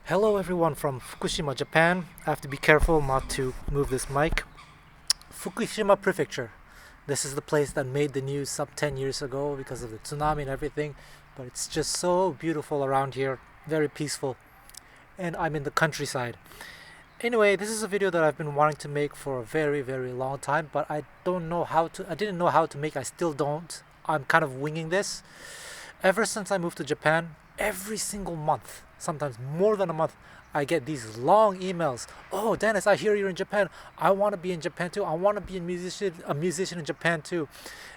Hello everyone from Fukushima, Japan. I have to be careful not to move this mic. Fukushima Prefecture. This is the place that made the news some 10 years ago because of the tsunami and everything. But it's just so beautiful around here. Very peaceful. And I'm in the countryside. Anyway, this is a video that I've been wanting to make for a very, very long time. But I didn't know how to make. I still don't. I'm kind of winging this. Ever since I moved to Japan, every single month, sometimes more than a month, I get these long emails. Oh, Dennis, I hear you're in Japan. I want to be in Japan too. I want to be a musician in Japan too.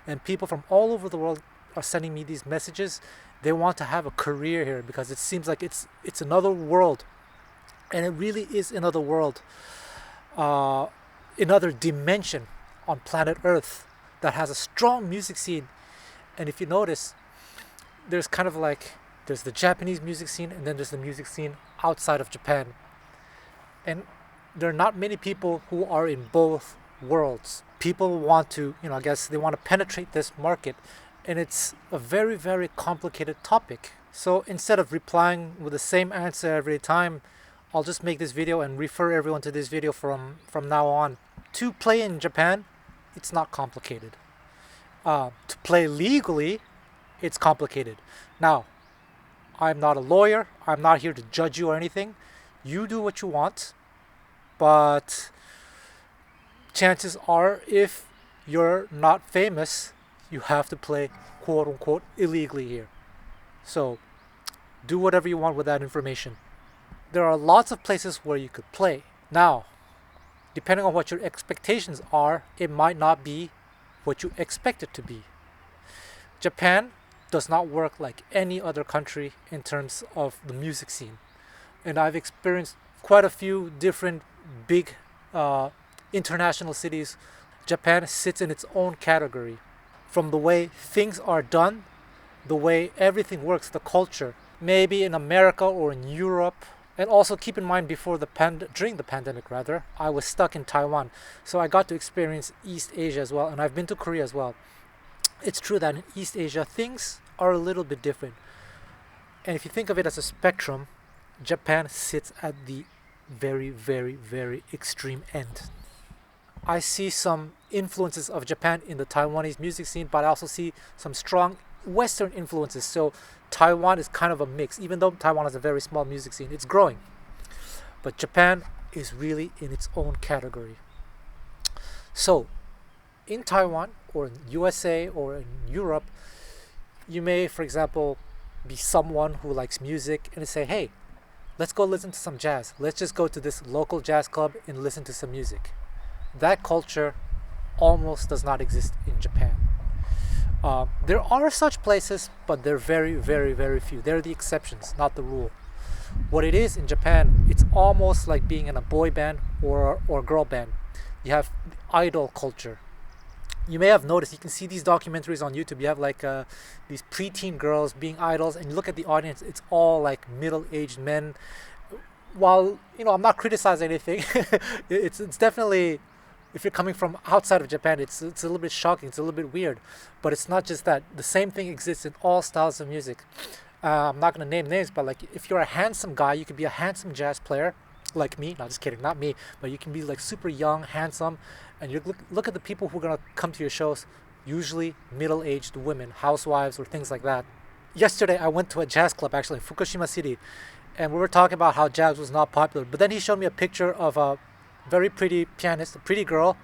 And people from all over the world are sending me these messages. They want to have a career here because it seems like it's another world. And it really is another world, another dimension on planet Earth that has a strong music scene. And if you notice, there's kind of like, there's the Japanese music scene and then there's the music scene outside of Japan. And there are not many people who are in both worlds. People want to, I guess they want to penetrate this market. And it's a very, very complicated topic. So instead of replying with the same answer every time, I'll just make this video and refer everyone to this video from now on. To play in Japan, it's not complicated. To play legally, it's complicated. Now, I'm not a lawyer. I'm not here to judge you or anything. You do what you want. But chances are, if you're not famous, you have to play quote unquote illegally here. So do whatever you want with that information. There are lots of places where you could play. Now, depending on what your expectations are, it might not be what you expect it to be. Japan does not work like any other country in terms of the music scene. And I've experienced quite a few different big international cities. Japan sits in its own category. From the way things are done, the way everything works, the culture. Maybe in America or in Europe. And also keep in mind during the pandemic rather, I was stuck in Taiwan. So I got to experience East Asia as well. And I've been to Korea as well. It's true that in East Asia, things are a little bit different. And if you think of it as a spectrum, Japan sits at the very, very, very extreme end. I see some influences of Japan in the Taiwanese music scene, but I also see some strong Western influences. So Taiwan is kind of a mix. Even though Taiwan has a very small music scene, it's growing. But Japan is really in its own category. So in Taiwan or in USA or in Europe, you may, for example, be someone who likes music and say, hey, let's go listen to some jazz. Let's just go to this local jazz club and listen to some music. That culture almost does not exist in Japan. There are such places, but they're very, very, very few. They're the exceptions, not the rule. What it is in Japan, it's almost like being in a boy band or girl band. You have idol culture. You may have noticed, you can see these documentaries on YouTube. You have like these preteen girls being idols, and you look at the audience, it's all like middle-aged men. While, I'm not criticizing anything, it's definitely, if you're coming from outside of Japan, it's a little bit shocking, it's a little bit weird. But it's not just that. The same thing exists in all styles of music. I'm not going to name names, but like if you're a handsome guy, you could be a handsome jazz player like me. No, just kidding, not me. But you can be like super young, handsome, and you look at the people who are going to come to your shows, usually middle-aged women, housewives or things like that. Yesterday, I went to a jazz club actually in Fukushima City, and we were talking about how jazz was not popular. But then he showed me a picture of a very pretty pianist, a pretty girl.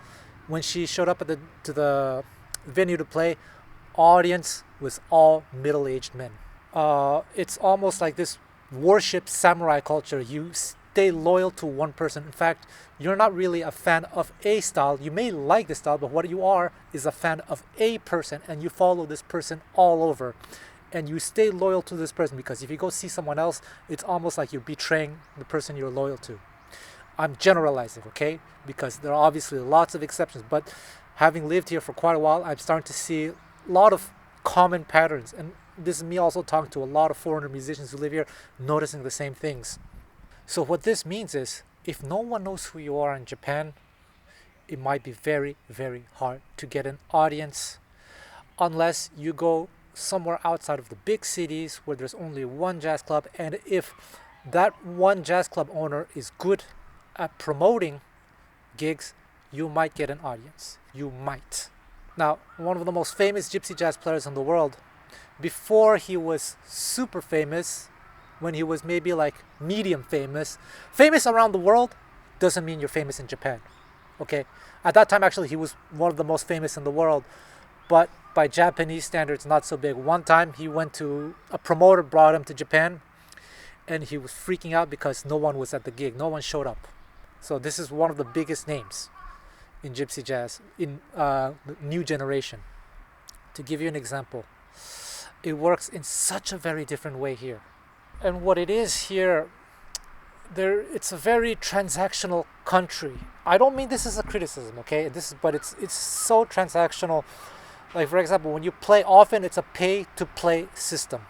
When she showed up to the venue to play, audience was all middle-aged men. It's almost like this worship samurai culture. You stay loyal to one person. In fact, you're not really a fan of a style. You may like the style, but what you are is a fan of a person, and you follow this person all over. And you stay loyal to this person, because if you go see someone else, it's almost like you're betraying the person you're loyal to. I'm generalizing, okay? Because there are obviously lots of exceptions, but having lived here for quite a while, I'm starting to see a lot of common patterns. And this is me also talking to a lot of foreigner musicians who live here, noticing the same things. So what this means is, if no one knows who you are in Japan, it might be very, very hard to get an audience unless you go somewhere outside of the big cities where there's only one jazz club. And if that one jazz club owner is good at promoting gigs, you might get an audience. You might. Now, one of the most famous gypsy jazz players in the world, before he was super famous, when he was maybe like medium famous around the world doesn't mean you're famous in Japan. Okay? At that time, actually, he was one of the most famous in the world, but by Japanese standards, not so big. One time, a promoter brought him to Japan, and he was freaking out because no one was at the gig. No one showed up. So this is one of the biggest names in gypsy jazz, in the new generation. To give you an example, it works in such a very different way here. And what it is here, it's a very transactional country. I don't mean this as a criticism, okay? But it's so transactional. Like, for example, when you play often, it's a pay-to-play system.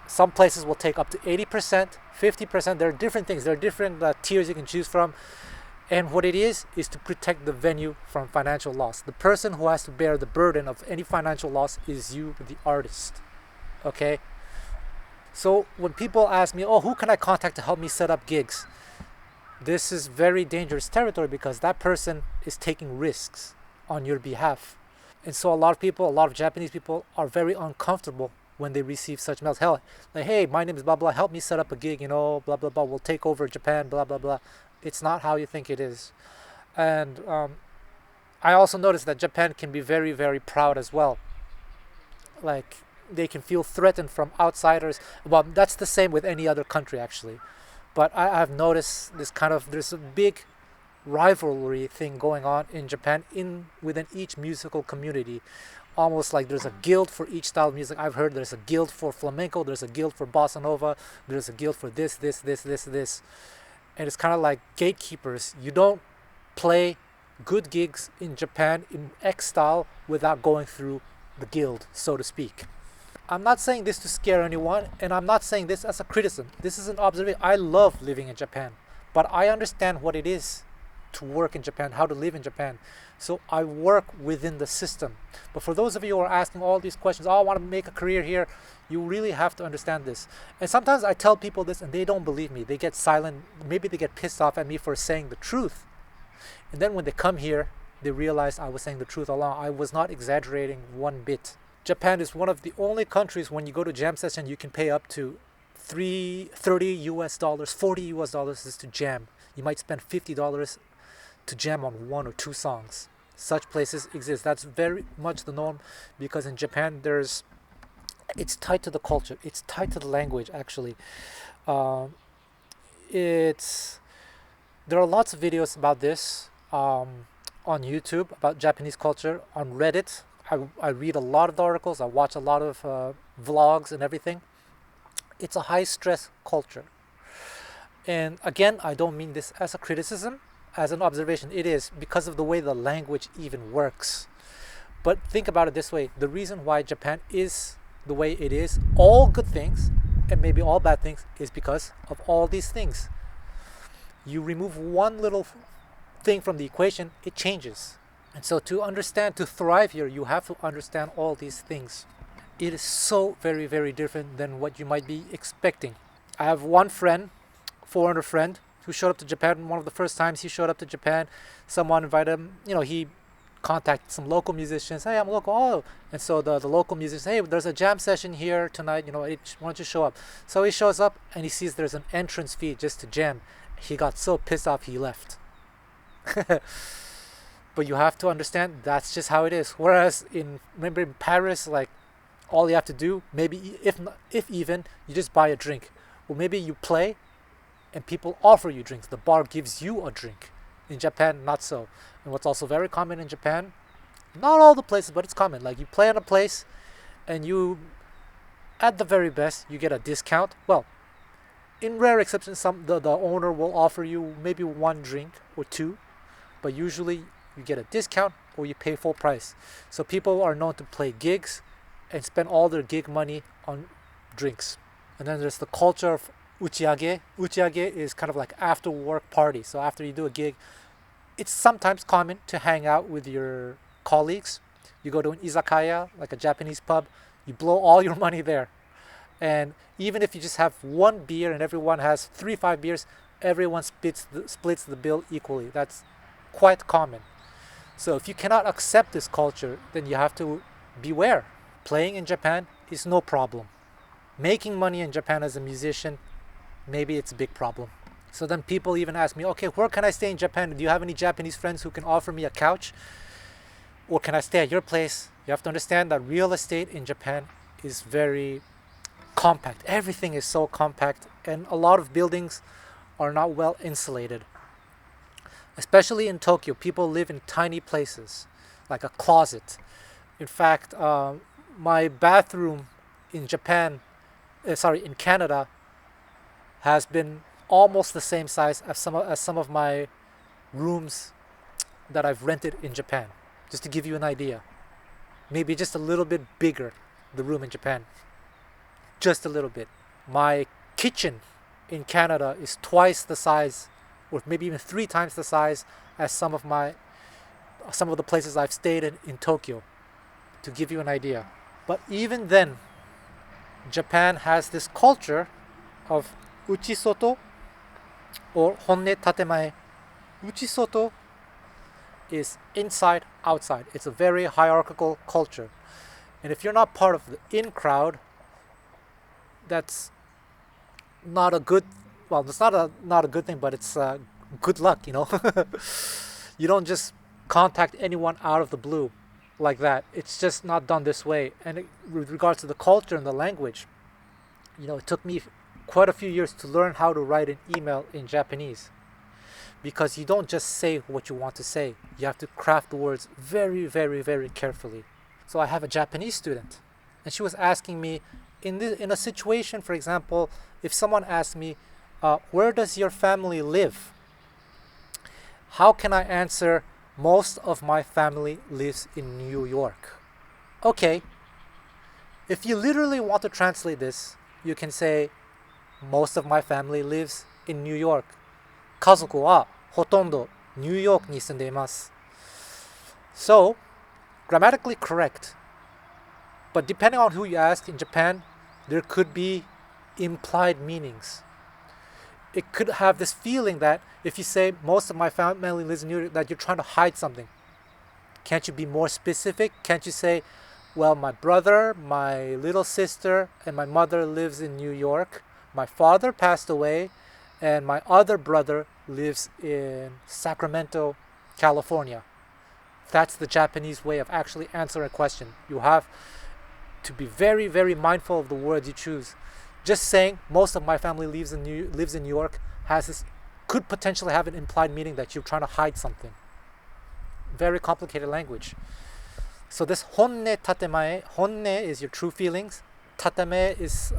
Some places will take up to 80%, 50%. There are different things. There are different tiers you can choose from. And what it is to protect the venue from financial loss. The person who has to bear the burden of any financial loss is you, the artist. Okay? So when people ask me, who can I contact to help me set up gigs? This is very dangerous territory, because that person is taking risks on your behalf. And so a lot of Japanese people are very uncomfortable when they receive such mails. Hell, like, hey, my name is blah, blah, help me set up a gig, blah, blah, blah, we'll take over Japan, blah, blah, blah. It's not how you think it is. And I also noticed that Japan can be very, very proud as well. Like, they can feel threatened from outsiders. Well, that's the same with any other country, actually. But I've noticed there's a big rivalry thing going on in Japan within each musical community. Almost like there's a guild for each style of music. I've heard there's a guild for flamenco, there's a guild for bossa nova, there's a guild for this. And it's kind of like gatekeepers. You don't play good gigs in Japan in X style without going through the guild, so to speak. I'm not saying this to scare anyone, and I'm not saying this as a criticism. This is an observation. I love living in Japan, but I understand what it is to work in Japan, how to live in Japan. So I work within the system. But for those of you who are asking all these questions, I want to make a career here, you really have to understand this. And sometimes I tell people this and they don't believe me. They get silent. Maybe they get pissed off at me for saying the truth. And then when they come here, they realize I was saying the truth all along. I was not exaggerating one bit. Japan is one of the only countries when you go to jam session, you can pay up to $30 US, $40 US is to jam. You might spend $50 to jam on one or two songs. Such places exist. That's very much the norm, because in Japan it's tied to the culture. It's tied to the language, actually. There are lots of videos about this on YouTube, about Japanese culture, on Reddit. I read a lot of the articles. I watch a lot of vlogs and everything. It's a high-stress culture. And again, I don't mean this as a criticism, as an observation. It is because of the way the language even works. But think about it this way. The reason why Japan is the way it is, all good things and maybe all bad things, is because of all these things. You remove one little thing from the equation, it changes. And so to thrive here, you have to understand all these things. It is so very, very different than what you might be expecting. I have one friend, foreigner friend, who showed up to Japan. One of the first times he showed up to Japan, someone invited him. He contacted some local musicians. Hey, I'm local. Oh, and so the local musicians, hey, there's a jam session here tonight. Why don't you show up? So he shows up and he sees there's an entrance fee just to jam. He got so pissed off he left. But you have to understand that's just how it is. Whereas remember in Paris, like all you have to do, maybe if even, you just buy a drink, or maybe you play, and people offer you drinks. The bar gives you a drink. In Japan, not so. And what's also very common in Japan, not all the places, but it's common. Like you play in a place, and you, at the very best, you get a discount. Well, in rare exceptions, the owner will offer you maybe one drink or two, but usually you get a discount or you pay full price. So people are known to play gigs and spend all their gig money on drinks. And then there's the culture of uchiage. Uchiage is kind of like after work party. So after you do a gig, it's sometimes common to hang out with your colleagues. You go to an izakaya, like a Japanese pub, you blow all your money there. And even if you just have one beer and everyone has 3-5 beers, everyone splits the bill equally. That's quite common. So if you cannot accept this culture, then you have to beware. Playing in Japan is no problem. Making money in Japan as a musician, maybe it's a big problem. So then people even ask me, okay, where can I stay in Japan? Do you have any Japanese friends who can offer me a couch? Or can I stay at your place? You have to understand that real estate in Japan is very compact. Everything is so compact, and a lot of buildings are not well insulated. Especially in Tokyo, people live in tiny places, like a closet. In fact, my bathroom in in Canada, has been almost the same size as some of my rooms that I've rented in Japan. Just to give you an idea, maybe just a little bit bigger, the room in Japan. Just a little bit. My kitchen in Canada is twice the size, or maybe even 3 times the size as some of the places I've stayed in Tokyo, to give you an idea. But even then, Japan has this culture of uchisoto or honne tatemae. Uchisoto is inside, outside. It's a very hierarchical culture. And if you're not part of the in crowd, that's not a good, well, it's not a good thing, but it's good luck, You don't just contact anyone out of the blue like that. It's just not done this way. And with regards to the culture and the language, it took me quite a few years to learn how to write an email in Japanese, because you don't just say what you want to say. You have to craft the words very, very, very carefully. So I have a Japanese student, and she was asking me, in a situation, for example, if someone asked me, where does your family live? How can I answer, most of my family lives in New York? Okay, if you literally want to translate this, you can say, most of my family lives in New York. 家族はほとんどニューヨークに住んでいます。So, grammatically correct. But depending on who you ask in Japan, there could be implied meanings. It could have this feeling that if you say most of my family lives in New York, that you're trying to hide something. Can't you be more specific? Can't you say, well, my brother, my little sister, and my mother lives in New York. My father passed away, and my other brother lives in Sacramento, California. That's the Japanese way of actually answering a question. You have to be very, very mindful of the words you choose. Just saying most of my family lives in New York could potentially have an implied meaning that you're trying to hide something. Very complicated language. So this honne tatemae, honne is your true feelings. Tatemae is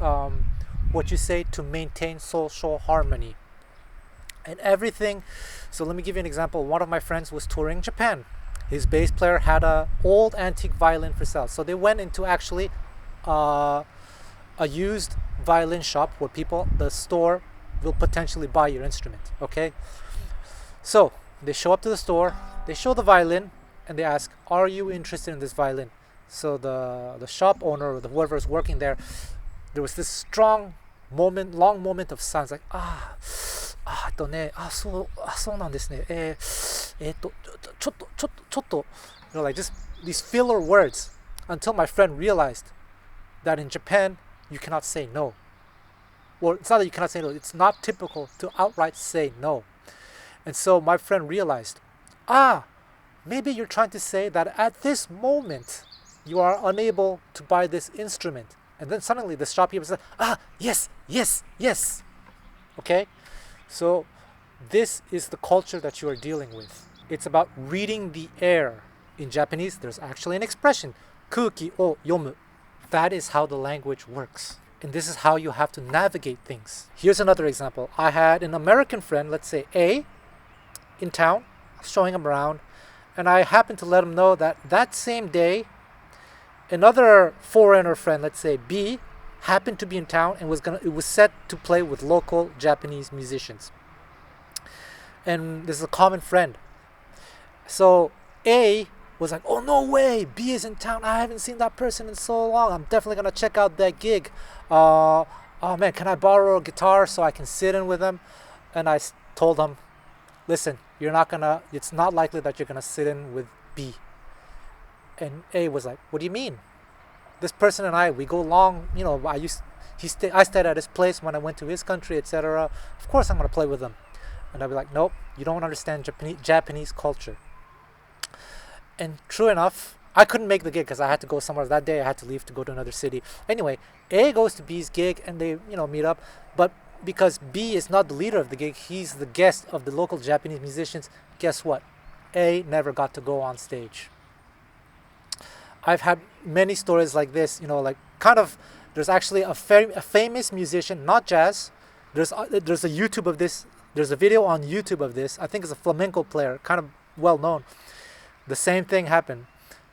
what you say to maintain social harmony. And everything. So let me give you an example. One of my friends was touring Japan. His bass player had an old antique violin for sale. So they went into actually a used violin shop where the store will potentially buy your instrument. Okay? So they show up to the store, they show the violin, and they ask, are you interested in this violin? So the shop owner or whoever's working there, there was this long moment of silence, likeそうなんですね。ちょっと, like just these filler words until my friend realized that in Japan you cannot say no. Well, it's not that you cannot say no, it's not typical to outright say no. And so my friend realized, maybe you're trying to say that at this moment you are unable to buy this instrument. And then suddenly the shopkeeper said, yes. Okay? So this is the culture that you are dealing with. It's about reading the air. In Japanese, there's actually an expression, 空気を読む. That is how the language works. And this is how you have to navigate things. Here's another example. I had an American friend, let's say A, in town, showing him around, and I happened to let him know that that same day, another foreigner friend, let's say B, happened to be in town and it was set to play with local Japanese musicians. And this is a common friend. So A was like, oh no way, B is in town, I haven't seen that person in so long, I'm definitely gonna check out that gig. Oh man, can I borrow a guitar so I can sit in with him? And I told him, listen, it's not likely that you're gonna sit in with B. And A was like, what do you mean? This person and I, we go long, I stayed at his place when I went to his country, etc. Of course I'm gonna play with him. And I'd be like, nope, you don't understand Japanese culture. And true enough, I couldn't make the gig because I had to go somewhere. That day I had to leave to go to another city. Anyway, A goes to B's gig and they, meet up. But because B is not the leader of the gig, he's the guest of the local Japanese musicians. Guess what? A never got to go on stage. I've had many stories like this, there's actually a famous musician, not jazz. There's a YouTube of this. There's a video on YouTube of this. I think it's a flamenco player, kind of well known. The same thing happened.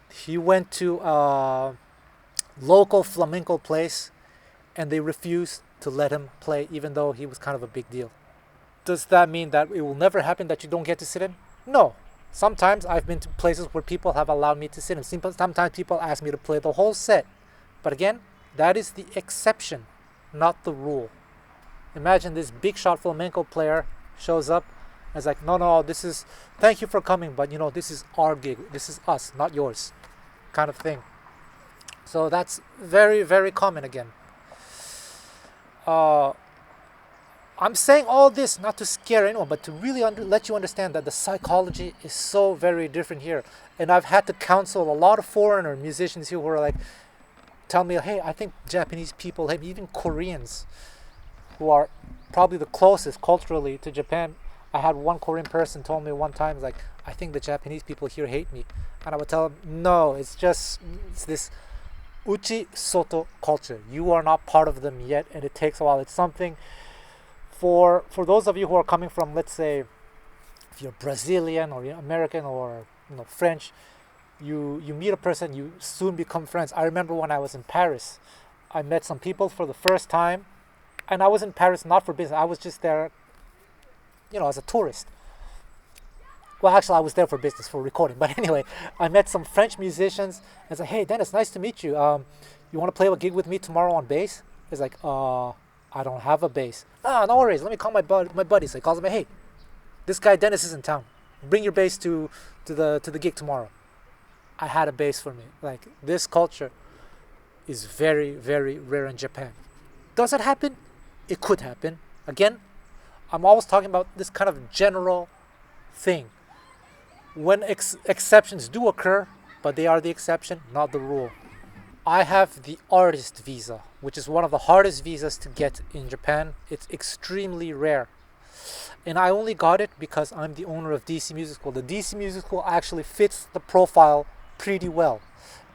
He went to a local flamenco place and they refused to let him play even though he was kind of a big deal. Does that mean that it will never happen that you don't get to sit in? No. Sometimes I've been to places where people have allowed me to sit in. Sometimes people ask me to play the whole set. But again, that is the exception, not the rule. Imagine this big shot flamenco player shows up and is like, no, thank you for coming, but this is our gig. This is us, not yours, kind of thing. So that's very, very common again. I'm saying all this not to scare anyone, but to really let you understand that the psychology is so very different here. And I've had to counsel a lot of foreigner musicians here who are like, tell me, hey, I think Japanese people, hey, even Koreans, who are probably the closest culturally to Japan. I had one Korean person told me one time, like, I think the Japanese people here hate me. And I would tell him, no, it's this uchi soto culture. You are not part of them yet, and it takes a while. It's something for those of you who are coming from, let's say, if you're Brazilian or you're American or French, you meet a person, you soon become friends. I remember when I was in Paris, I met some people for the first time, and I was in Paris not for business. I was just there, as a tourist. Well, actually, I was there for business, for recording. But anyway, I met some French musicians and said, hey, Dennis, nice to meet you. You want to play a gig with me tomorrow on bass? He's like, I don't have a bass. No worries. Let me call my buddy. So he calls me, hey, this guy Dennis is in town. Bring your bass to the gig tomorrow. I had a bass for me. Like, this culture is very, very rare in Japan. Does it happen? It could happen. Again, I'm always talking about this kind of general thing. When exceptions do occur, but they are the exception, not the rule. I have the artist visa, which is one of the hardest visas to get in Japan. It's extremely rare. And I only got it because I'm the owner of DC Music School. The DC Music School actually fits the profile pretty well.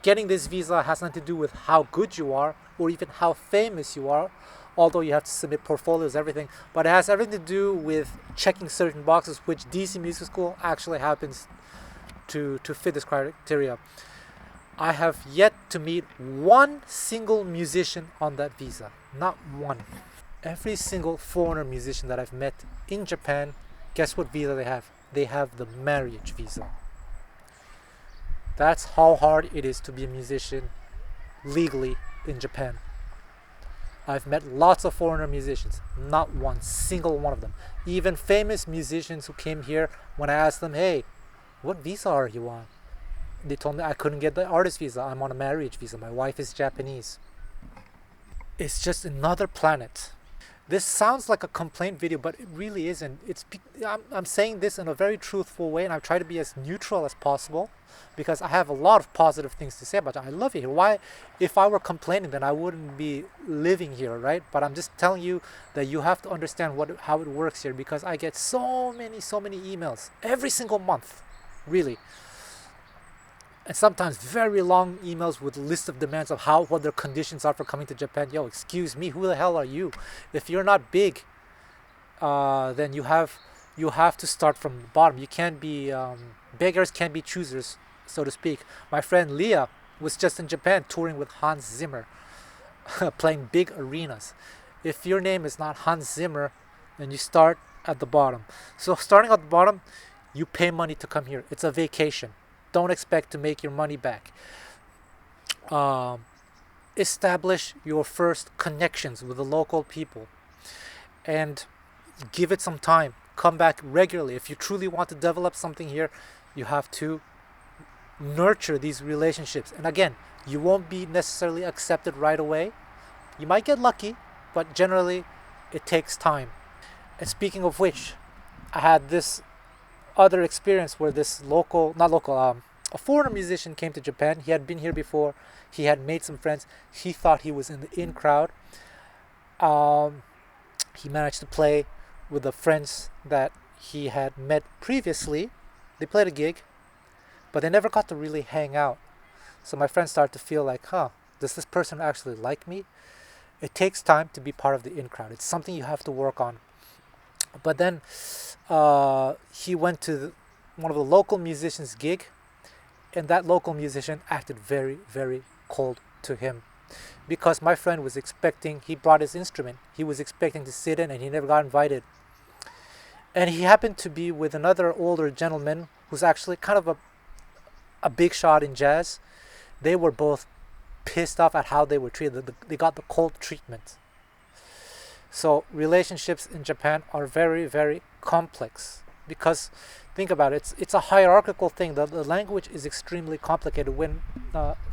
Getting this visa has nothing to do with how good you are or even how famous you are, although you have to submit portfolios, everything. But it has everything to do with checking certain boxes, which DC Music School actually happens to fit this criteria. I have yet to meet one single musician on that visa. Not one. Every single foreigner musician that I've met in Japan, guess what visa they have? They have the marriage visa. That's how hard it is to be a musician legally in Japan. I've met lots of foreigner musicians, not one single one of them. Even famous musicians who came here, when I asked them, hey, what visa are you on? They told me I couldn't get the artist visa. I'm on a marriage visa. My wife is Japanese. It's just another planet. This sounds like a complaint video, but it really isn't. I'm saying this in a very truthful way, and I try to be as neutral as possible because I have a lot of positive things to say about it. I love it here. Why? If I were complaining, then I wouldn't be living here, right? But I'm just telling you that you have to understand how it works here, because I get so many emails every single month, really. And sometimes very long emails with a list of demands of what their conditions are for coming to Japan. Yo, excuse me, who the hell are you? If you're not big, then you have to start from the bottom. You can't be beggars can't be choosers, so to speak. My friend Leah was just in Japan touring with Hans Zimmer, playing big arenas. If your name is not Hans Zimmer, then you start at the bottom. So starting at the bottom, you pay money to come here. It's a vacation. Don't expect to make your money back. Establish your first connections with the local people and give it some time. Come back regularly. If you truly want to develop something here, you have to nurture these relationships. And again, you won't be necessarily accepted right away. You might get lucky, but generally it takes time. And speaking of which, I had this other experience where this a foreigner musician came to Japan. He had been here before. He had made some friends. He thought he was in the in crowd. He managed to play with the friends that he had met previously. They played a gig, but they never got to really hang out. So my friends started to feel like, does this person actually like me? It takes time to be part of the in crowd. It's something you have to work on. But then he went to one of the local musicians' gig, and that local musician acted very, very cold to him. Because my friend was expecting, he brought his instrument, he was expecting to sit in, and he never got invited. And he happened to be with another older gentleman who's actually kind of a big shot in jazz. They were both pissed off at how they were treated. They got the cold treatment. So relationships in Japan are very, very complex, because think about it, it's a hierarchical thing. The language is extremely complicated. When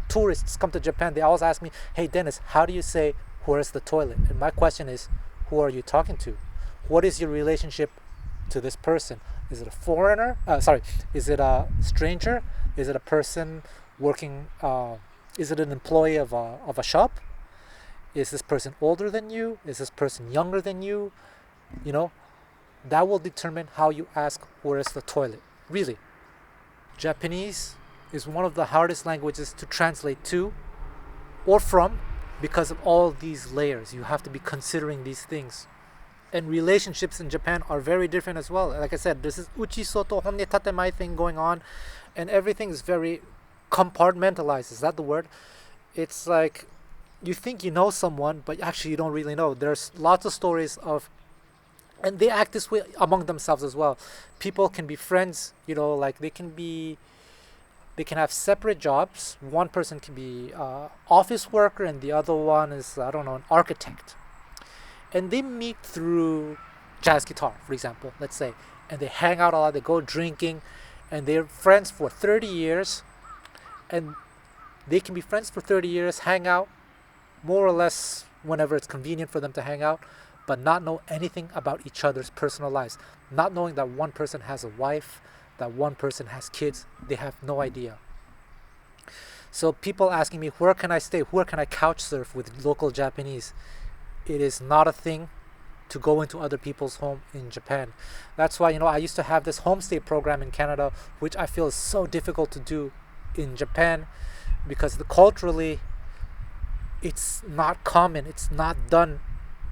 tourists come to Japan, they always ask me, hey Dennis, how do you say where's the toilet? And my question is, who are you talking to? What is your relationship to this person? Is it a foreigner? Is it a stranger? Is it a person working? Is it an employee of a shop? Is this person older than you? Is this person younger than you? You know, that will determine how you ask where is the toilet. Really. Japanese is one of the hardest languages to translate to or from because of all these layers. You have to be considering these things. And relationships in Japan are very different as well. Like I said, this is uchi soto honne tatemae thing going on, and everything is very compartmentalized. Is that the word? It's like you think you know someone, but actually you don't really know. There's lots of stories of, and they act this way among themselves as well. People can be friends, like they can have separate jobs. One person can be office worker and the other one is, an architect. And they meet through jazz guitar, for example, let's say. And they hang out a lot, they go drinking, and they're friends for 30 years. And they can be friends for 30 years, hang out, more or less whenever it's convenient for them to hang out, but not know anything about each other's personal lives. Not knowing that one person has a wife, that one person has kids, they have no idea. So people asking me, where can I stay? Where can I couch surf with local Japanese? It is not a thing to go into other people's home in Japan. That's why, I used to have this homestay program in Canada, which I feel is so difficult to do in Japan because culturally, it's not common. It's not done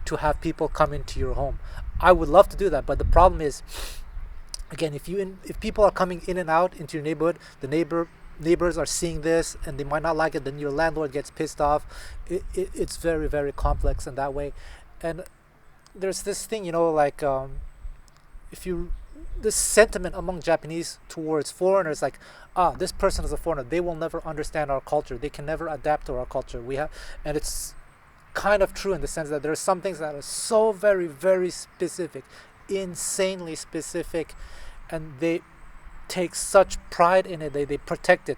to have people come into your home. I would love to do that, but the problem is, again, if people are coming in and out into your neighborhood, the neighbors are seeing this and they might not like it, then your landlord gets pissed off. It's very, very complex in that way. And there's this thing, if if you this sentiment among Japanese towards foreigners, like, this person is a foreigner, they will never understand our culture, they can never adapt to our culture. And it's kind of true in the sense that there are some things that are so very, very specific, insanely specific, and they take such pride in it, they protect it.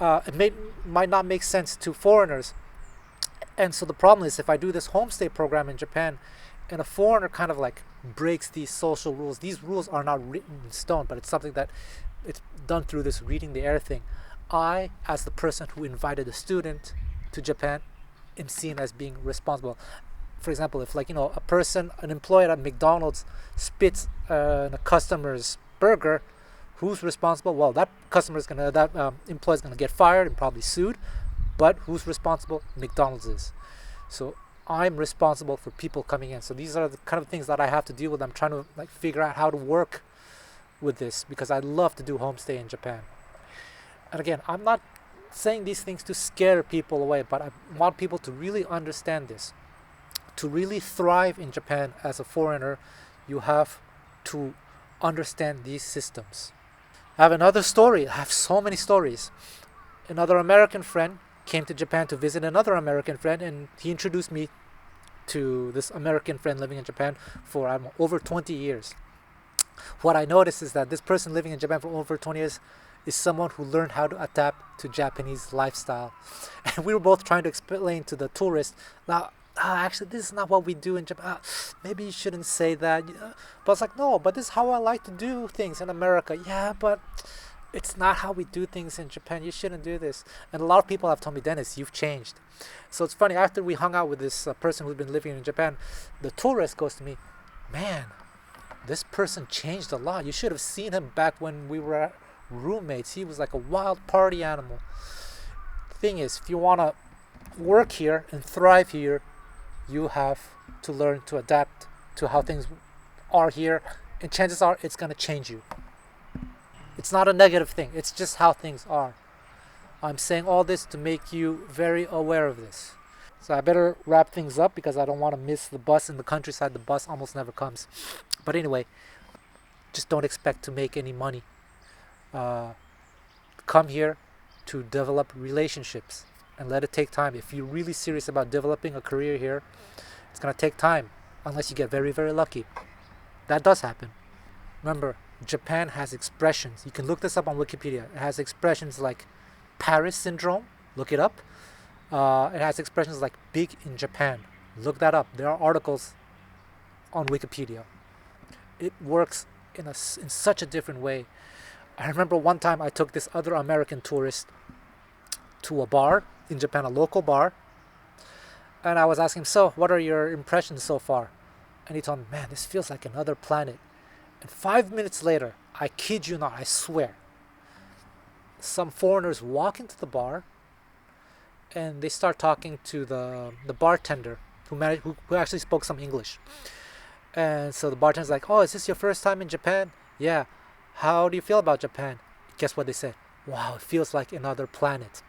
Might not make sense to foreigners. And so the problem is, if I do this homestay program in Japan and a foreigner kind of like breaks these social rules, these rules are not written in stone, but it's something that it's done through this reading the air thing. I, as the person who invited a student to Japan, am seen as being responsible. For example, if, like, an employee at McDonald's spits in a customer's burger, who's responsible? Well, that employee's gonna get fired and probably sued. But who's responsible? McDonald's is. So I'm responsible for people coming in. So these are the kind of things that I have to deal with. I'm trying to figure out how to work with this, because I'd love to do homestay in Japan. And again, I'm not saying these things to scare people away, but I want people to really understand this. To really thrive in Japan as a foreigner, you have to understand these systems. I have another story. I have so many stories. Another American friend came to Japan to visit another American friend, and he introduced me to this American friend living in Japan for over 20 years. What I noticed is that this person living in Japan for over 20 years is someone who learned how to adapt to Japanese lifestyle. And we were both trying to explain to the tourist, now, actually, this is not what we do in Japan. Maybe you shouldn't say that. But I was like, no, but this is how I like to do things in America. Yeah, but it's not how we do things in Japan. You shouldn't do this. And a lot of people have told me, Dennis, you've changed. So it's funny, after we hung out with this person who's been living in Japan, the tourist goes to me, man, this person changed a lot. You should have seen him back when we were roommates. He was like a wild party animal. Thing is, if you want to work here and thrive here, you have to learn to adapt to how things are here, and chances are it's going to change you. It's not a negative thing, it's just how things are. I'm saying all this to make you very aware of this. So I better wrap things up, because I don't want to miss the bus. In the countryside, the bus almost never comes. But anyway, just don't expect to make any money. Come here to develop relationships, and let it take time. If you're really serious about developing a career here, it's going to take time, unless you get very, very lucky. That does happen. Remember, Japan has expressions. You can look this up on Wikipedia. It has expressions like Paris syndrome. Look it up. It has expressions like big in Japan. Look that up. There are articles on Wikipedia. It works in such a different way. I remember one time I took this other American tourist to a bar in Japan, a local bar, and I was asking him, so what are your impressions so far? And he told me, man, this feels like another planet. And 5 minutes later, I kid you not, I swear, some foreigners walk into the bar and they start talking to the bartender who actually spoke some English. And so the bartender's like, oh, is this your first time in Japan? Yeah. How do you feel about Japan? Guess what they said? Wow, it feels like another planet.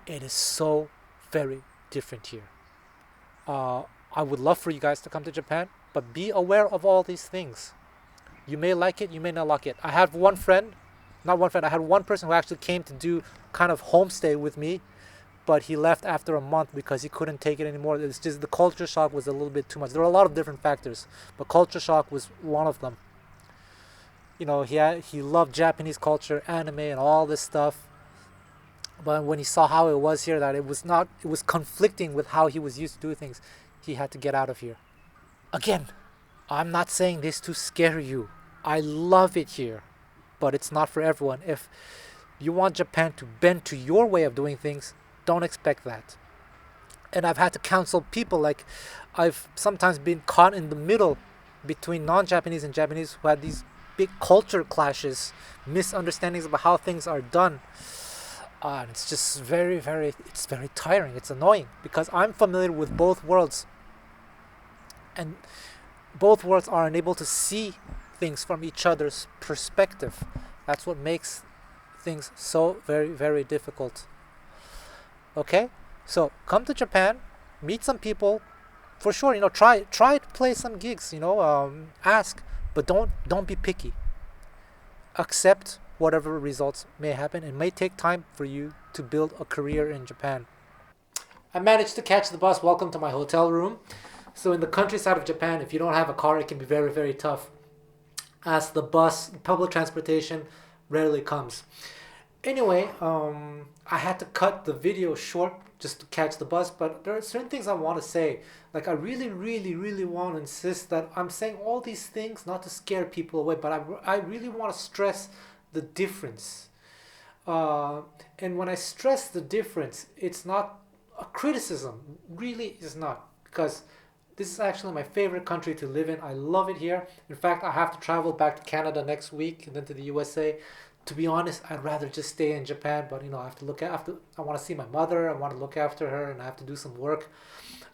It is so very different here. I would love for you guys to come to Japan, but be aware of all these things. You may like it, you may not like it. I had one person who actually came to do kind of homestay with me, but he left after a month because he couldn't take it anymore. It's just the culture shock was a little bit too much. There were a lot of different factors, but culture shock was one of them. He loved Japanese culture, anime, and all this stuff. But when he saw how it was here, that it was conflicting with how he was used to do things, he had to get out of here. Again, I'm not saying this to scare you. I love it here, but it's not for everyone. If you want Japan to bend to your way of doing things, don't expect that. And I've had to counsel people, like I've sometimes been caught in the middle between non-Japanese and Japanese who had these big culture clashes, misunderstandings about how things are done. And it's just very, very tiring. It's annoying because I'm familiar with both worlds. And both worlds are unable to see things from each other's perspective. That's what makes things so very, very difficult. Okay? So come to Japan, meet some people, for sure, try to play some gigs. Ask, but don't be picky. Accept whatever results may happen. It may take time for you to build a career in Japan. I managed to catch the bus. Welcome to my hotel room. So in the countryside of Japan, if you don't have a car, it can be very, very tough, as the bus, public transportation, rarely comes. Anyway, I had to cut the video short just to catch the bus, but there are certain things I want to say. Like, I really, really, really want to insist that I'm saying all these things not to scare people away, but I really want to stress the difference. And when I stress the difference, it's not a criticism. Really is not, because this is actually my favorite country to live in. I love it here. In fact, I have to travel back to Canada next week and then to the USA. To be honest, I'd rather just stay in Japan, but I have to I want to see my mother, I want to look after her, and I have to do some work.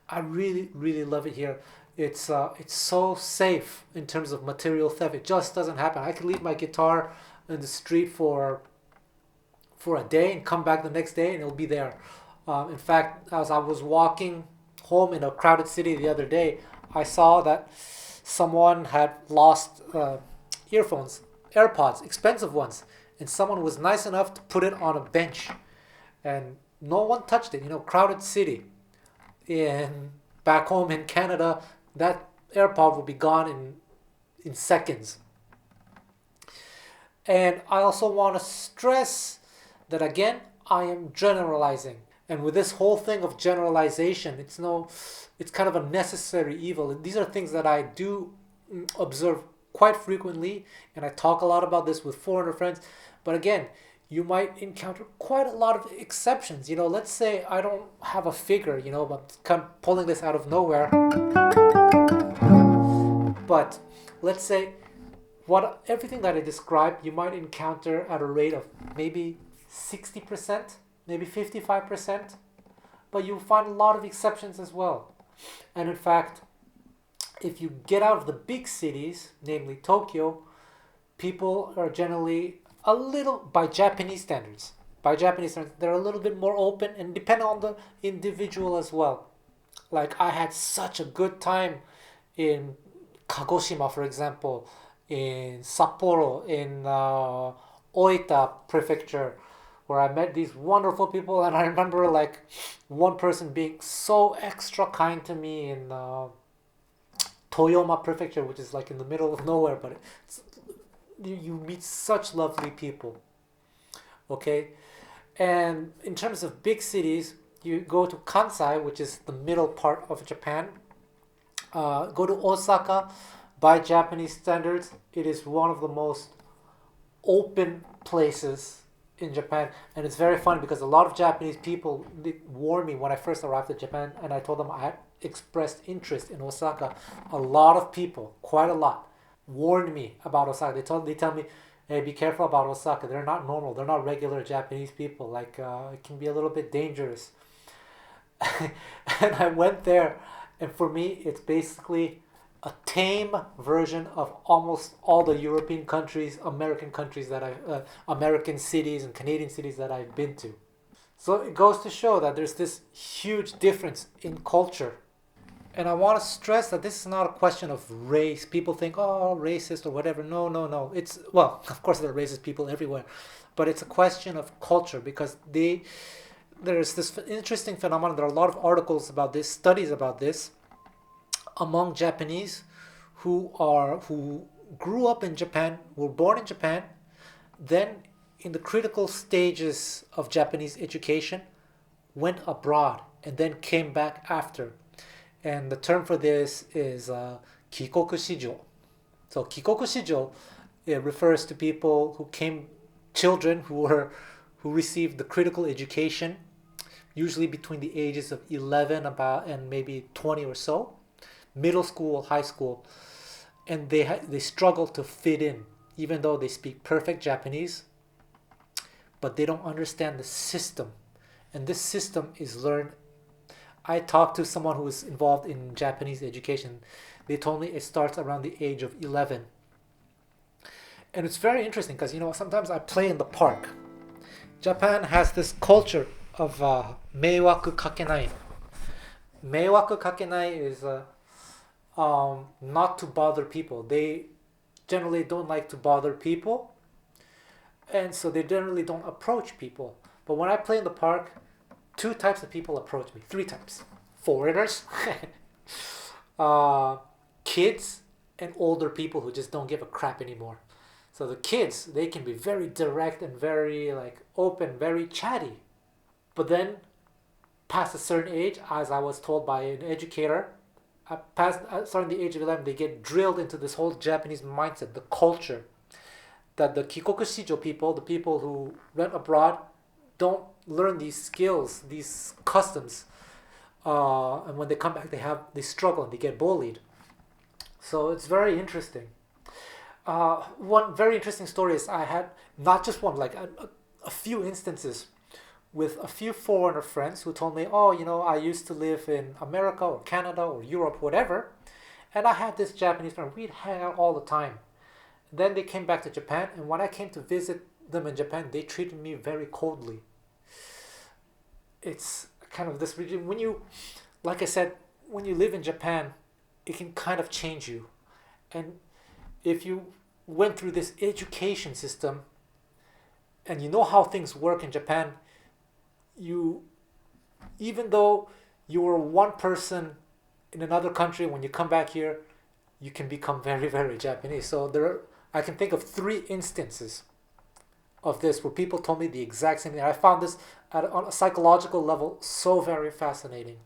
I really, really love it here. It's so safe in terms of material theft. It just doesn't happen. I could leave my guitar in the street for a day and come back the next day and it'll be there. In fact, as I was walking home in a crowded city the other day, I saw that someone had lost earphones, AirPods, expensive ones, and someone was nice enough to put it on a bench, and no one touched it. Crowded city. And back home in Canada, that AirPod will be gone in seconds. And I also want to stress that, again, I am generalizing. And with this whole thing of generalization, it's kind of a necessary evil. And these are things that I do observe quite frequently, and I talk a lot about this with foreigner friends. But again, you might encounter quite a lot of exceptions. Let's say I don't have a figure, but I'm kind of pulling this out of nowhere. But let's say everything that I described, you might encounter at a rate of maybe 60%, maybe 55%, but you'll find a lot of exceptions as well. And in fact, if you get out of the big cities, namely Tokyo, people are generally a little, by Japanese standards, they're a little bit more open, and depend on the individual as well. Like, I had such a good time in Kagoshima, for example, in Sapporo, in Oita Prefecture, where I met these wonderful people. And I remember like one person being so extra kind to me in Toyoma Prefecture, which is like in the middle of nowhere, but you meet such lovely people. Okay, and in terms of big cities, you go to Kansai, which is the middle part of Japan. Go to Osaka. By Japanese standards, it is one of the most open places in Japan. And it's very funny because a lot of Japanese people warned me when I first arrived at Japan, and I told them I had expressed interest in Osaka. A lot of people, quite a lot, warned me about Osaka. They tell me, hey, be careful about Osaka. They're not normal. They're not regular Japanese people. Like, it can be a little bit dangerous. And I went there, and for me, it's basically a tame version of almost all the European countries, American countries American cities and Canadian cities that I've been to. So it goes to show that there's this huge difference in culture. And I want to stress that this is not a question of race. People think, oh, racist or whatever. No. Well, of course there are racist people everywhere, but it's a question of culture, because there's this interesting phenomenon. There are a lot of articles about this, studies about this, among Japanese who grew up in Japan, were born in Japan, then in the critical stages of Japanese education went abroad and then came back after. And the term for this is kikoku shijo. So kikoku shijo, it refers to people children who received the critical education, usually between the ages of 11 and maybe 20 or so, middle school, high school, and they struggle to fit in, even though they speak perfect Japanese, but they don't understand the system, and this system is learned. I talked to someone who was involved in Japanese education. They told me it starts around the age of 11, and it's very interesting because sometimes I play in the park. Japan has this culture of meiwaku kakenai. Meiwaku kakenai is not to bother people. They generally don't like to bother people, and so they generally don't approach people. But when I play in the park, two types of people approach me. Three types: foreigners, uh, kids, and older people who just don't give a crap anymore. So the kids, they can be very direct and very like open, very chatty. But then, past a certain age, as I was told by an educator, past starting the age of 11, they get drilled into this whole Japanese mindset, the culture that the Kikoku Shijo people, the people who went abroad, don't learn these skills, these customs, and when they come back, they struggle and they get bullied. So it's very interesting. One very interesting story is I had not just one, like a few instances with a few foreigner friends who told me, oh, I used to live in America or Canada or Europe, whatever, and I had this Japanese friend. We'd hang out all the time. Then they came back to Japan, and when I came to visit them in Japan, they treated me very coldly. It's kind of this region. Like I said, when you live in Japan, it can kind of change you. And if you went through this education system and you know how things work in Japan, you, even though you were one person in another country, when you come back here, you can become very, very Japanese. So I can think of three instances of this where people told me the exact same thing. I found this on a psychological level so very fascinating.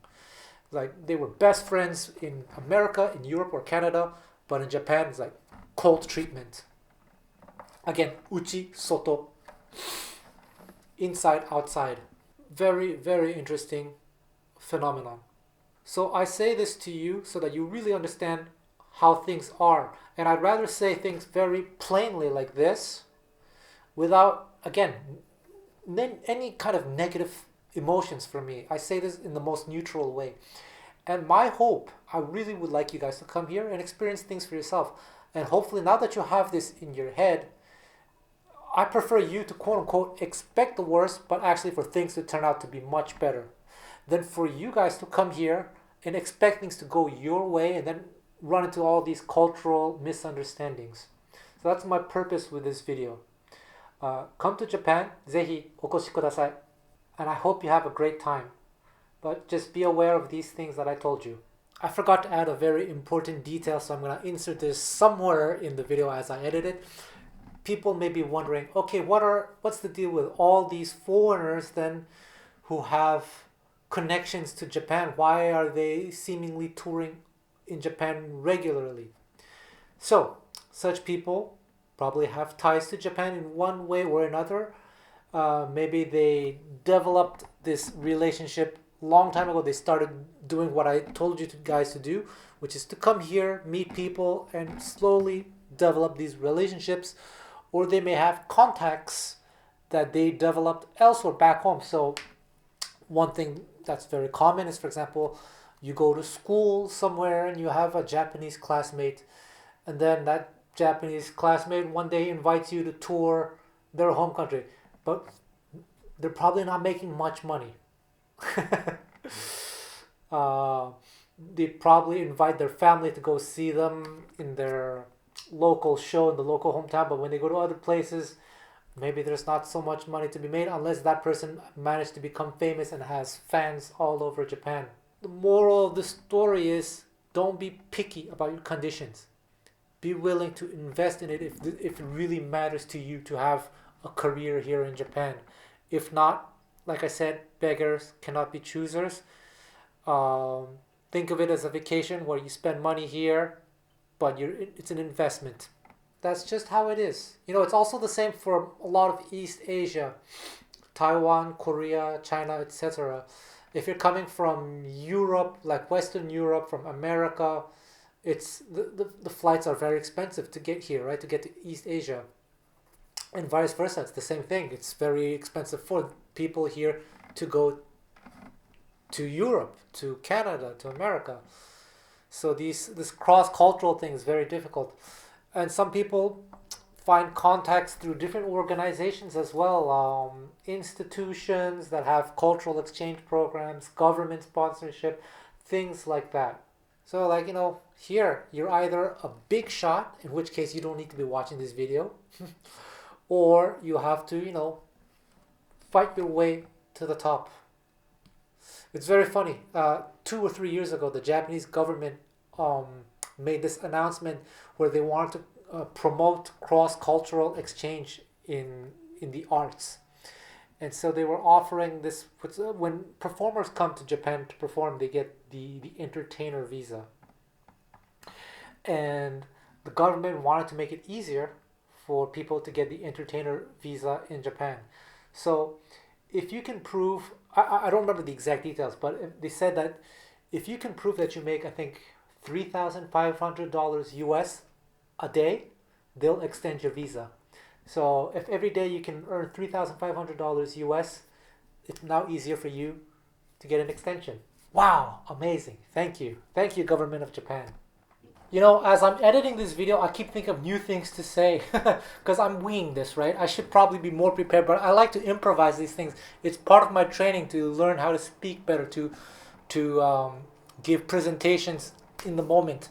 Like they were best friends in America, in Europe or Canada, but in Japan it's like cold treatment. Again, uchi, soto, inside, outside. Very, very interesting phenomenon. So I say this to you so that you really understand how things are. And I'd rather say things very plainly like this without, again, any kind of negative emotions for me. I say this in the most neutral way. And my hope, I really would like you guys to come here and experience things for yourself. And hopefully now that you have this in your head, I prefer you to quote unquote expect the worst, but actually for things to turn out to be much better than for you guys to come here and expect things to go your way and then run into all these cultural misunderstandings. So that's my purpose with this video. Come to Japan, ぜひお越しください. And I hope you have a great time. But just be aware of these things that I told you. I forgot to add a very important detail, so I'm going to insert this somewhere in the video as I edit it. People may be wondering, okay, what's the deal with all these foreigners then who have connections to Japan? Why are they seemingly touring in Japan regularly? So, such people probably have ties to Japan in one way or another. Maybe they developed this relationship long time ago. They started doing what I told you guys to do, which is to come here, meet people, and slowly develop these relationships. Or they may have contacts that they developed elsewhere back home. So one thing that's very common is, for example, you go to school somewhere and you have a Japanese classmate, and then that Japanese classmate one day invites you to tour their home country, but they're probably not making much money. They probably invite their family to go see them in their local show in the local hometown, but when they go to other places, maybe there's not so much money to be made unless that person managed to become famous and has fans all over Japan. The moral of the story is don't be picky about your conditions. Be willing to invest in it if it really matters to you to have a career here in Japan. If not, like I said, beggars cannot be choosers. Think of it as a vacation where you spend money here, but it's an investment. That's just how it is. It's also the same for a lot of East Asia, Taiwan, Korea, China, etc. If you're coming from Europe, like Western Europe, from America, it's the flights are very expensive to get here, right? To get to East Asia. And vice versa, it's the same thing. It's very expensive for people here to go to Europe, to Canada, to America. So this cross-cultural thing is very difficult. And some people find contacts through different organizations as well. Institutions that have cultural exchange programs, government sponsorship, things like that. So, like, here you're either a big shot, in which case you don't need to be watching this video, or you have to, fight your way to the top. It's very funny. 2 or 3 years ago, the Japanese government made this announcement where they wanted to promote cross-cultural exchange in the arts. And so they were offering this when performers come to Japan to perform, they get the entertainer visa. And the government wanted to make it easier for people to get the entertainer visa in Japan. So if you can prove, I don't remember the exact details, but they said that if you can prove that you make, I think, $3,500 US a day, they'll extend your visa. So if every day you can earn $3,500 US, it's now easier for you to get an extension. Wow, amazing. Thank you. Thank you, government of Japan. As I'm editing this video, I keep thinking of new things to say because I'm winging this, right? I should probably be more prepared, but I like to improvise these things. It's part of my training to learn how to speak better, to give presentations in the moment.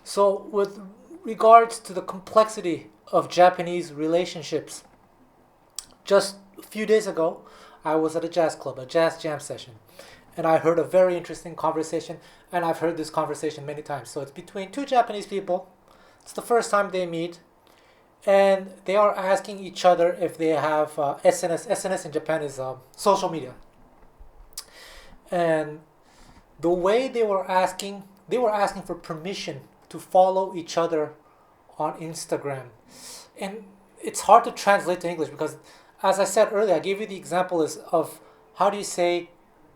So with regards to the complexity of Japanese relationships, just a few days ago, I was at a jazz club, a jazz jam session, and I heard a very interesting conversation, and I've heard this conversation many times. So it's between two Japanese people. It's the first time they meet, and they are asking each other if they have SNS. SNS in Japan is social media. And the way they were asking for permission to follow each other on Instagram. And it's hard to translate to English because, as I said earlier, I gave you the example of how do you say,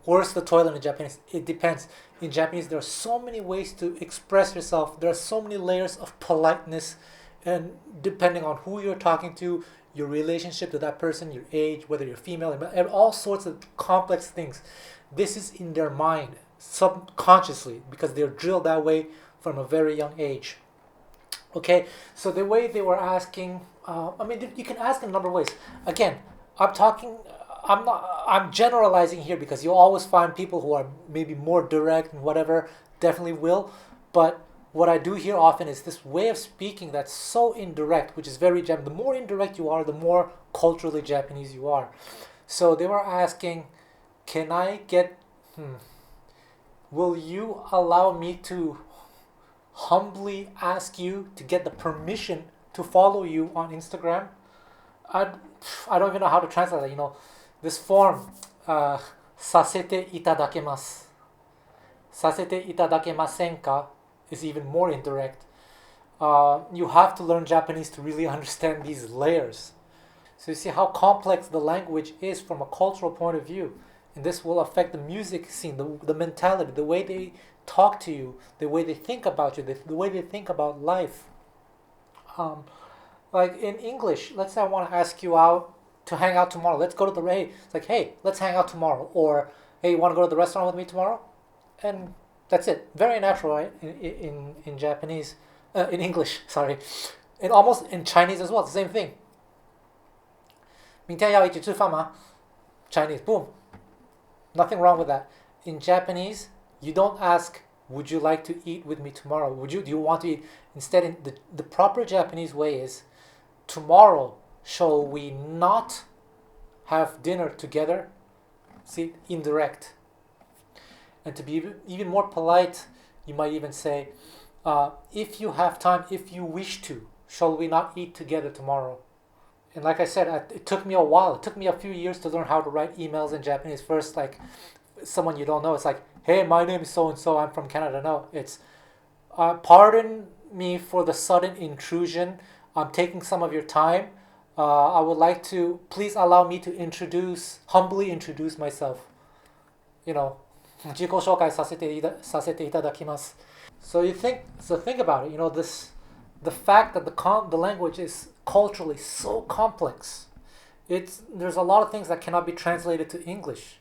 where's the toilet in Japanese? It depends. In Japanese, there are so many ways to express yourself. There are so many layers of politeness. And depending on who you're talking to, your relationship to that person, your age, whether you're female, and all sorts of complex things. This is in their mind, subconsciously, because they're drilled that way from a very young age. Okay, so the way they were asking, you can ask in a number of ways. Again, I'm generalizing here because you'll always find people who are maybe more direct and whatever, definitely will. But what I do here often is this way of speaking that's so indirect, which is very Japanese. The more indirect you are, the more culturally Japanese you are. So they were asking, will you allow me to humbly ask you to get the permission to follow you on Instagram? I don't even know how to translate that. This form, させていただけます. させていただけませんか is even more indirect. You have to learn Japanese to really understand these layers. So you see how complex the language is from a cultural point of view. And this will affect the music scene, the mentality, the way they talk to you, the way they think about you, the way they think about life. Like in English, let's say I want to ask you out to hang out tomorrow. Let's go to the It's like, hey, let's hang out tomorrow. Or, hey, you want to go to the restaurant with me tomorrow? And that's it. Very natural, right? In Japanese, in English, sorry. And almost in Chinese as well, it's the same thing. 明天要一起吃饭吗? Chinese, boom. Nothing wrong with that. In Japanese, you don't ask, would you like to eat with me tomorrow? Do you want to eat? Instead, the proper Japanese way is, tomorrow, shall we not have dinner together? See, indirect. And to be even more polite, you might even say, if you have time, if you wish to, shall we not eat together tomorrow? And like I said, it took me a while. It took me a few years to learn how to write emails in Japanese. First, like someone you don't know, it's like, hey, my name is so-and-so, I'm from Canada. No, it's, pardon me for the sudden intrusion. I'm taking some of your time. I would like to, please allow me to humbly introduce myself. 自己紹介させていただきます. So think about it. The fact that the language is culturally so complex. There's a lot of things that cannot be translated to English.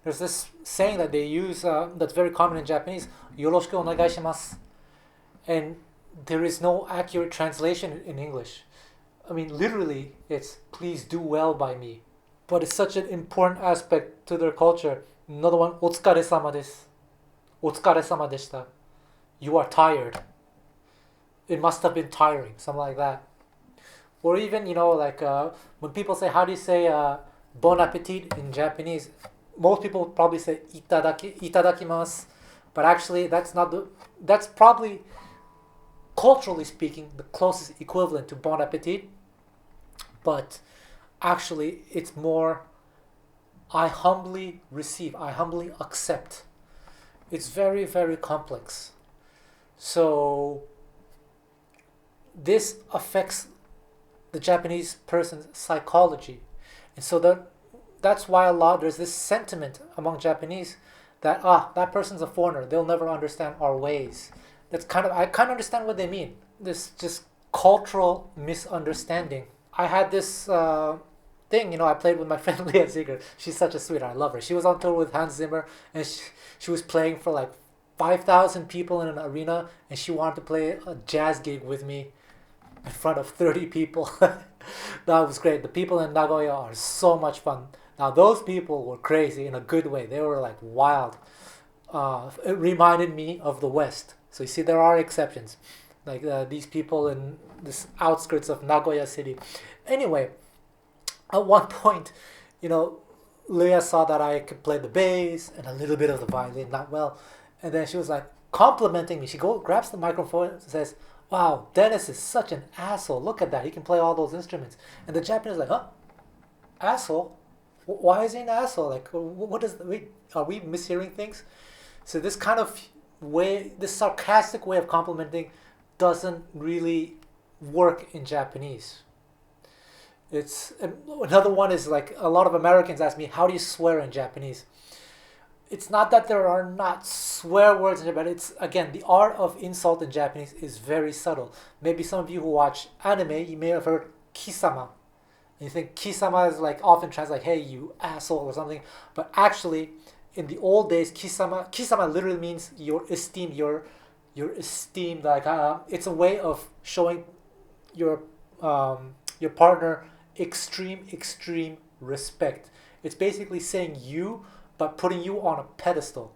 There's this saying that they use that's very common in Japanese, よろしくお願いします. And there is no accurate translation in English. I mean, literally, it's please do well by me. But it's such an important aspect to their culture. Another one, お疲れ様です. otsukaresama deshita. You are tired. It must have been tiring, something like that. Or even, like when people say, how do you say bon appetit in Japanese? Most people probably say itadakimasu, but actually that's probably, culturally speaking, the closest equivalent to bon appetit. But actually, it's more, I humbly receive, I humbly accept. It's very, very complex. So this affects the Japanese person's psychology. And so that's why there's this sentiment among Japanese that that person's a foreigner, they'll never understand our ways. I kind of understand what they mean. This just cultural misunderstanding. I had this thing, I played with my friend Leah Ziegler. She's such a sweetheart. I love her. She was on tour with Hans Zimmer, and she was playing for like 5,000 people in an arena, and she wanted to play a jazz gig with me in front of 30 people. That was great. The people in Nagoya are so much fun. Now, those people were crazy in a good way. They were like wild. It reminded me of the West. So you see, there are exceptions. Like these people in this outskirts of Nagoya City. Anyway, at one point, Leah saw that I could play the bass and a little bit of the violin, not well. And then she was like complimenting me. She grabs the microphone and says, "Wow, Dennis is such an asshole. Look at that. He can play all those instruments." And the Japanese are like, "Huh? Asshole? Why is he an asshole? Like, are we mishearing things?" So this kind of way, this sarcastic way of complimenting doesn't really work in Japanese. Another one is like, a lot of Americans ask me, how do you swear in Japanese? It's not that there are not swear words in Japanese. It's, again, the art of insult in Japanese is very subtle. Maybe some of you who watch anime, you may have heard kisama. And you think kisama is like often translated like, hey, you asshole or something. But actually, in the old days, kisama literally means your esteemed, your esteemed. Like it's a way of showing your partner extreme respect. It's basically saying you, but putting you on a pedestal.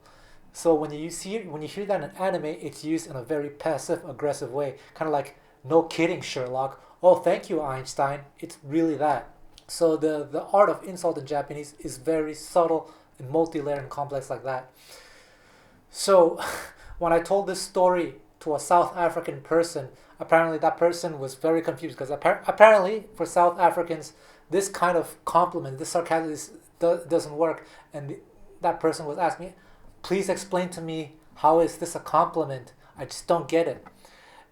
So when you hear that in anime, it's used in a very passive aggressive way, kind of like, no kidding, Sherlock. Oh, thank you, Einstein. It's really that. So the art of insult in Japanese is very subtle and multi-layered and complex like that. So when I told this story to a South African person, apparently that person was very confused, because apparently for South Africans, this kind of compliment, this sarcasm doesn't work. And that person was asking me, please explain to me, how is this a compliment? I just don't get it.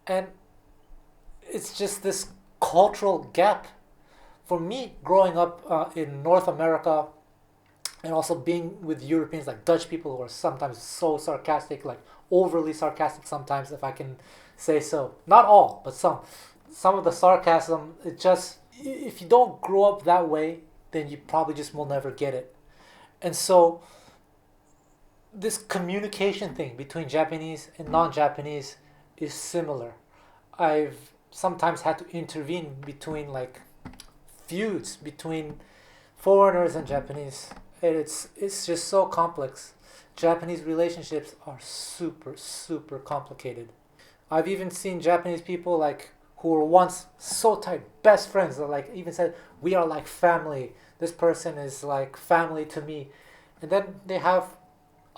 And it's just this cultural gap. For me, growing up in North America, and also being with Europeans, like Dutch people who are sometimes so sarcastic, like overly sarcastic sometimes, if I can say so. Not all, but some. Some of the sarcasm, it just, if you don't grow up that way, then you probably just will never get it. And so this communication thing between Japanese and non-Japanese is similar. I've sometimes had to intervene between like feuds between foreigners and Japanese. It's just so complex. Japanese relationships are super complicated. I've even seen Japanese people like who were once so tight, best friends, that like even said, we are like family. This person is like family to me. And then they have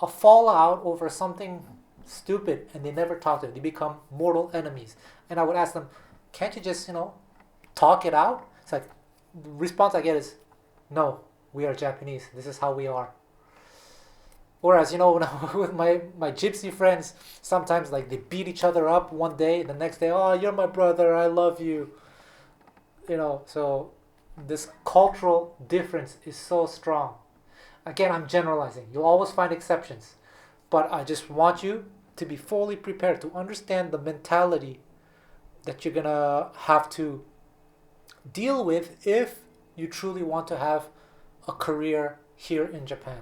a fallout over something stupid and they never talk to them. They become mortal enemies. And I would ask them, can't you just, talk it out? It's like, the response I get is, no, we are Japanese. This is how we are. Whereas, when I'm with my gypsy friends, sometimes like they beat each other up one day, the next day, oh, you're my brother, I love you. So this cultural difference is so strong. Again, I'm generalizing. You'll always find exceptions. But I just want you to be fully prepared to understand the mentality that you're going to have to deal with if you truly want to have a career here in Japan.